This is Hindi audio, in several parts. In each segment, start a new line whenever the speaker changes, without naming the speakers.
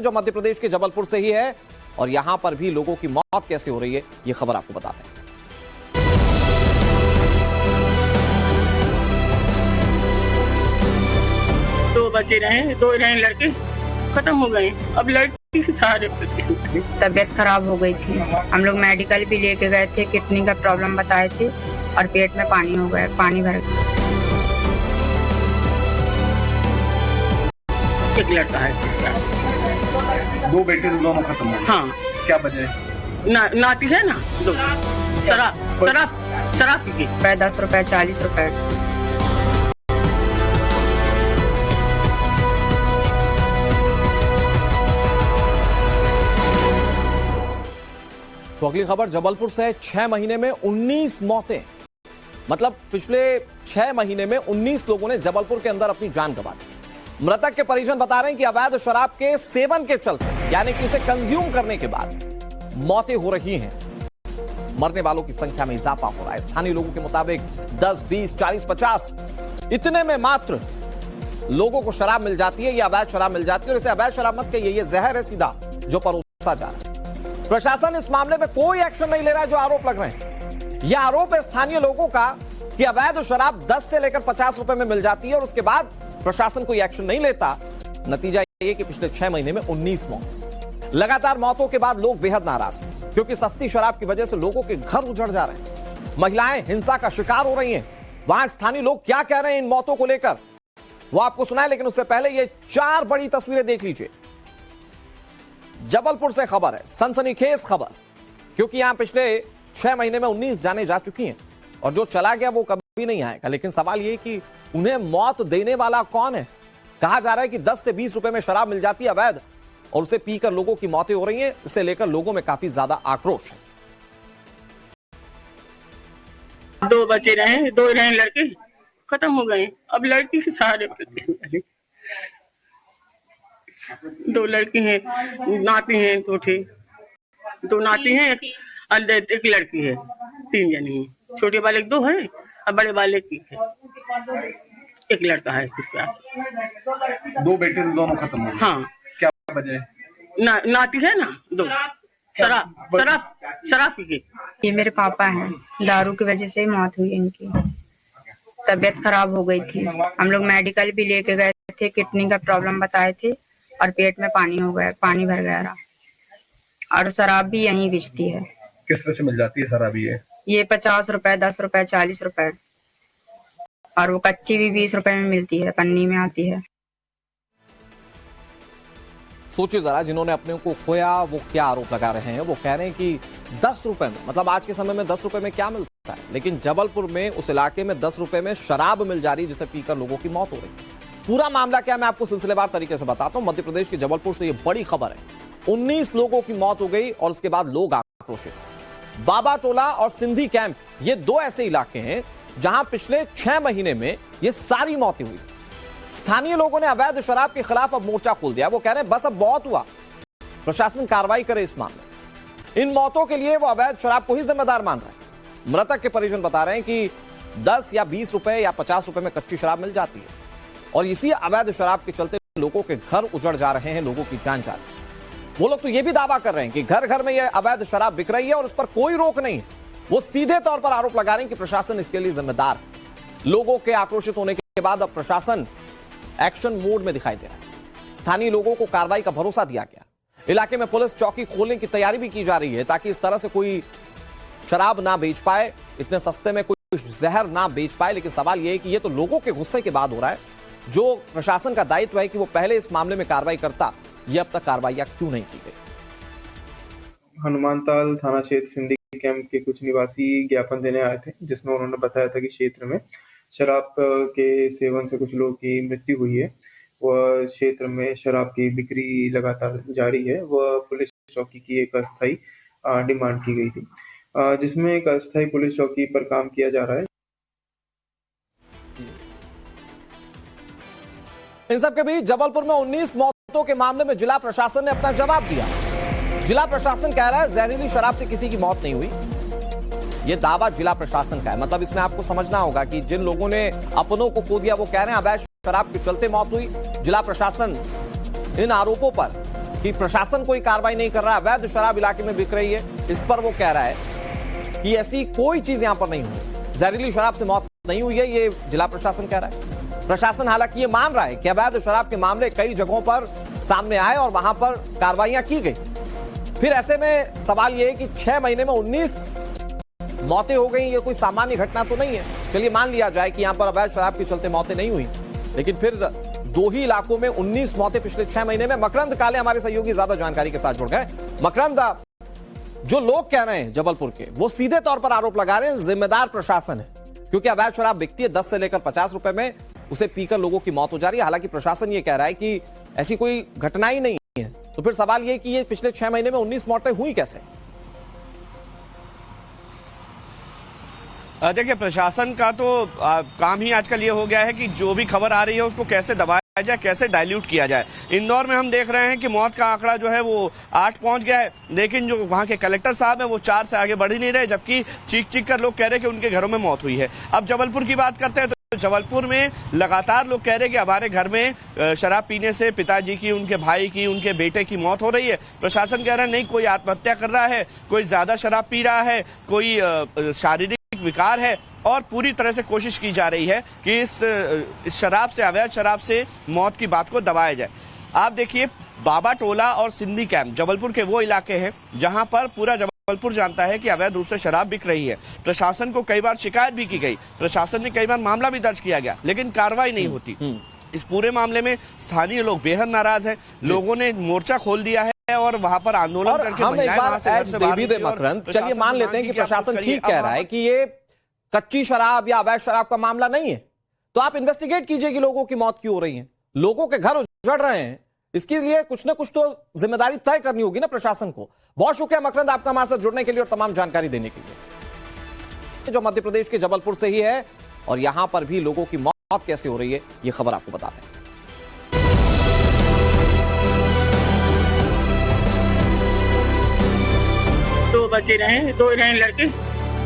जो मध्य प्रदेश के जबलपुर से ही है और यहां पर भी लोगों की मौत कैसे हो रही है, ये खबर आपको बताते हैं।
दो बच्चे रहे, दो रहे लड़के, खत्म हो गए। अब लड़की के सहारे
तबीयत खराब हो गई थी। हम लोग मेडिकल भी लेके गए थे, किडनी का प्रॉब्लम बताए थे और पेट में पानी हो गया, पानी भर गया।
एक लड़का है,
दो बेटे तो दोनों खत्म हो गए।
हाँ,
क्या वजह है?
नाती है ना, दो शराब पी के।
10 रुपए 40 रुपए।
तो अगली खबर जबलपुर से। 6 महीने में 19 मौतें, मतलब पिछले 6 महीने में 19 लोगों ने जबलपुर के अंदर अपनी जान गंवा दी। मृतक के परिजन बता रहे हैं कि अवैध शराब के सेवन के चलते, यानी कि उसे कंज्यूम करने के बाद मौतें हो रही हैं। मरने वालों की संख्या में इजाफा हो रहा है। स्थानीय लोगों के मुताबिक 10, 20, 40, 50 इतने में मात्र लोगों को शराब मिल जाती है, ये अवैध शराब मिल जाती है। और इसे अवैध शराब मत कहिए, ये जहर है सीधा जो परोसा जा रहा है। प्रशासन इस मामले में कोई एक्शन नहीं ले रहा है। जो आरोप लग रहे हैं, यह आरोप है स्थानीय लोगों का कि अवैध शराब 10 से लेकर 50 रुपए में मिल जाती है और उसके बाद प्रशासन कोई एक्शन नहीं लेता। नतीजा यह कि पिछले 6 महीने में 19 मौत। लगातार मौतों के बाद लोग बेहद नाराज हैं, क्योंकि सस्ती शराब की वजह से लोगों के घर उजड़ जा रहे हैं। महिलाएं हिंसा का शिकार हो रही हैं। वहां स्थानीय लोग क्या कह रहे हैं इन मौतों को लेकर, वो आपको सुनाए, लेकिन उससे पहले ये 4 बड़ी तस्वीरें देख लीजिए। जबलपुर से खबर है, सनसनीखेज खबर, क्योंकि यहां पिछले 6 महीने में 19 जाने जा चुकी हैं और जो चला गया वो कभी नहीं आएगा। लेकिन सवाल यह कि उन्हें मौत देने वाला कौन है। कहा जा रहा है कि 10 से 20 रुपए में शराब मिल जाती है अवैध, और उसे पीकर लोगों की मौतें हो रही हैं। इसे लेकर लोगों में काफी ज्यादा आक्रोश है।
दो बच्चे रहे, दो रहे लड़के, खत्म हो गए। अब लड़की के सहारे दो लड़की हैं, नाती हैं, दो नाती हैं, एक लड़की है, 3 जनी हैं। छोटे वाले 2 हैं और बड़े वाले की है, एक लड़का है।
दो बेटे तो दोनों खत्म हो गए।
हाँ,
क्या वजह है?
नाती है ना, 2 शराब पी के।
ये मेरे पापा हैं, दारू की वजह से ही मौत हुई इनकी। तबीयत खराब हो गई थी। हम लोग मेडिकल भी लेके गए थे, किडनी का प्रॉब्लम बताए थे और पेट में पानी हो गया, पानी भर गया। और शराब भी यहीं बेचती है।
किस तरह से मिल जाती है शराब?
ये 50 रुपए 10 रुपए 40 रुपए, और वो कच्ची भी 20 रुपए में मिलती है, पन्नी में आती है।
सोचिए जरा, जिन्होंने अपने को खोया वो क्या आरोप लगा रहे हैं। वो कह रहे हैं कि 10 रुपए में, मतलब आज के समय में 10 रुपए में क्या मिलता है, लेकिन जबलपुर में उस इलाके में 10 रुपए में शराब मिल जा रही है, जिसे पीकर लोगों की मौत हो रही है। पूरा मामला क्या, मैं आपको सिलसिलेवार तरीके से बताता हूं। मध्य प्रदेश के जबलपुर से यह बड़ी खबर है। 19 लोगों की मौत हो गई और उसके बाद लोग आक्रोशित। बाबा टोला और सिंधी कैंप, ये 2 ऐसे इलाके हैं जहां पिछले 6 महीने में ये सारी मौतें हुई। स्थानीय लोगों ने अवैध शराब के खिलाफ अब मोर्चा खोल दिया। वो कह रहे हैं बस अब बहुत हुआ, प्रशासन कार्रवाई करे इस मामले। इन मौतों के लिए वो अवैध शराब को ही जिम्मेदार मान रहे हैं। मृतक के परिजन बता रहे हैं कि 10 या 20 रुपए या 50 रुपए में कच्ची शराब मिल जाती है और इसी अवैध शराब के चलते लोगों के घर उजड़ जा रहे हैं, लोगों की जान जा रही है। वो लोग तो ये भी दावा कर रहे हैं कि घर घर में यह अवैध शराब बिक रही है और इस पर कोई रोक नहीं है। वो सीधे तौर पर आरोप लगा रहे हैं कि प्रशासन इसके लिए जिम्मेदार है। लोगों के आक्रोशित होने के बाद अब प्रशासन एक्शन मोड में दिखाई दे रहा है। स्थानीय लोगों को कार्रवाई का भरोसा दिया गया। इलाके में पुलिस चौकी खोलने की तैयारी भी की जा रही है, ताकि इस तरह से कोई शराब ना बेच पाए, इतने सस्ते में कोई जहर ना बेच पाए। लेकिन सवाल यह है कि यह तो लोगों के गुस्से के बाद हो रहा है। जो प्रशासन का दायित्व है कि वो पहले इस मामले में कार्रवाई करता, यह अब तक कार्रवाई क्यों नहीं की गई?
हनुमानताल थाना क्षेत्र सिंधी कैंप के कुछ निवासी ज्ञापन देने आए थे, जिसमें उन्होंने बताया था कि क्षेत्र में शराब के सेवन से कुछ लोगों की मृत्यु हुई है। वह क्षेत्र में शराब की बिक्री लगातार जारी है। वह पुलिस चौकी की एक अस्थायी डिमांड की गई थी, जिसमें एक अस्थायी पुलिस चौकी पर काम किया जा रहा है।
इन सबके बीच जबलपुर में 19 मौतों के मामले में जिला प्रशासन ने अपना जवाब दिया। जिला प्रशासन कह रहा है जहरीली शराब से किसी की मौत नहीं हुई। यह दावा जिला प्रशासन का है। मतलब इसमें आपको समझना होगा कि जिन लोगों ने अपनों को खो दिया वो कह रहे हैं अवैध शराब के चलते मौत हुई। जिला प्रशासन इन आरोपों पर कि प्रशासन कोई कार्रवाई नहीं कर रहा, अवैध शराब इलाके में बिक रही है, इस पर वो कह रहा है कि ऐसी कोई चीज यहां पर नहीं हुई, जहरीली शराब से मौत नहीं हुई है, ये जिला प्रशासन कह रहा है। प्रशासन हालांकि ये मान रहा है कि अवैध शराब के मामले कई जगहों पर सामने आए और वहां पर कार्रवाइयां की गई। फिर ऐसे में सवाल ये है कि 6 महीने में 19 मौतें हो गई, ये कोई सामान्य घटना तो नहीं है। चलिए मान लिया जाए कि यहां पर अवैध शराब के चलते मौतें नहीं हुई, लेकिन फिर 2 ही इलाकों में 19 मौतें पिछले 6 महीने में। मकरंद काले हमारे सहयोगी ज्यादा जानकारी के साथ जुड़ गए। मकरंद, जो लोग कह रहे हैं जबलपुर के, वो सीधे तौर पर आरोप लगा रहे हैं जिम्मेदार प्रशासन है, क्योंकि अवैध शराब बिकती है 10 से लेकर 50 रुपए में, उसे पीकर लोगों की मौत हो जा रही है। हालांकि प्रशासन ये कह रहा है कि ऐसी कोई घटना ही नहीं है। तो फिर सवाल ये कि ये पिछले 6 महीने में 19 मौतें हुई कैसे?
देखिए, प्रशासन का तो काम ही आजकल ये हो गया है कि जो भी खबर आ रही है उसको कैसे दबाया जाए, कैसे डाइल्यूट किया जाए। इंदौर में हम देख रहे हैं कि मौत का आंकड़ा जो है वो 8 पहुंच गया है, लेकिन जो वहां के कलेक्टर साहब है वो 4 से आगे बढ़ ही नहीं रहे, जबकि चीख कर लोग कह रहे हैं कि उनके घरों में मौत हुई है। अब जबलपुर की बात करते हैं तो जबलपुर में लगातार लोग कह रहे हैं कि हमारे घर में शराब पीने से पिताजी की, उनके भाई की, उनके बेटे की मौत हो रही है। प्रशासन कह रहा है नहीं, कोई आत्महत्या कर रहा है, कोई ज्यादा शराब पी रहा है, कोई शारीरिक विकार है, और पूरी तरह से कोशिश की जा रही है कि इस शराब से, अवैध शराब से मौत की बात को दबाया जाए। आप देखिए, बाबा टोला और सिंधी कैंप जबलपुर के वो इलाके हैं जहां पर पूरा जबलपुर जानता है कि अवैध रूप से शराब बिक रही है। प्रशासन को कई बार शिकायत भी की गई, प्रशासन ने कई बार मामला भी दर्ज किया गया, लेकिन कार्रवाई नहीं होती। इस पूरे मामले में स्थानीय लोग बेहद नाराज हैं, लोगों ने मोर्चा खोल दिया है और वहां पर आंदोलन करके
हम एक बार मकरंद, चलिए मान लेते हैं कि प्रशासन ठीक कह रहा है कि ये कच्ची शराब या अवैध शराब का मामला नहीं है, तो आप इन्वेस्टिगेट कीजिए कि लोगों की मौत क्यों हो रही है, लोगों के घर उजड़ रहे हैं, इसके लिए कुछ ना कुछ तो जिम्मेदारी तय करनी होगी ना प्रशासन को। बहुत शुक्रिया मकरंद आपका हमारे साथ जुड़ने के लिए और तमाम जानकारी देने के लिए। जो मध्य प्रदेश के जबलपुर से ही है और यहां पर भी लोगों की मौत कैसे हो रही है, ये खबर आपको बताते हैं।
2 बच्चे रहे, 2 रहे लड़के,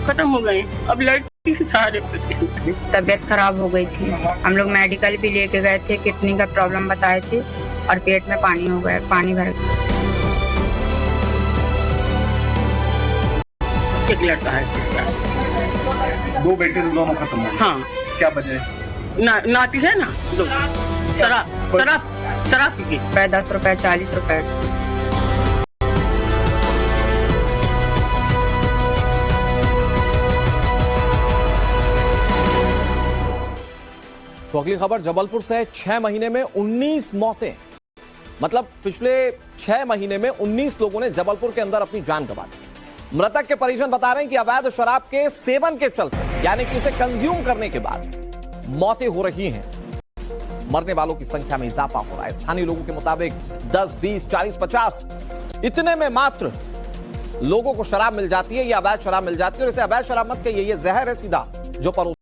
खत्म हो गए। अब लड़की के सहारे
तबीयत खराब हो गई थी, हम लोग मेडिकल भी लेके गए थे, किडनी का प्रॉब्लम बताए थे और पेट में पानी हो गया, पानी भर गया।
एक लड़का है,
2 बेटे तो दोनों खत्म हो गए।
हाँ।
क्या वजह है?
नाती है ना, 2 शराब पी के
10 रुपए 40 रुपए।
तो अगली खबर जबलपुर से। 6 महीने में 19 मौतें, मतलब पिछले 6 महीने में 19 लोगों ने जबलपुर के अंदर अपनी जान गंवा दी। मृतक के परिजन बता रहे हैं कि अवैध शराब के सेवन के चलते, यानी कि इसे कंज्यूम करने के बाद मौतें हो रही हैं। मरने वालों की संख्या में इजाफा हो रहा है। स्थानीय लोगों के मुताबिक 10, 20, 40, 50 इतने में मात्र लोगों को शराब मिल जाती है, या अवैध शराब मिल जाती है। और इसे अवैध शराब मत कहिए, ये जहर है सीधा जो परोसा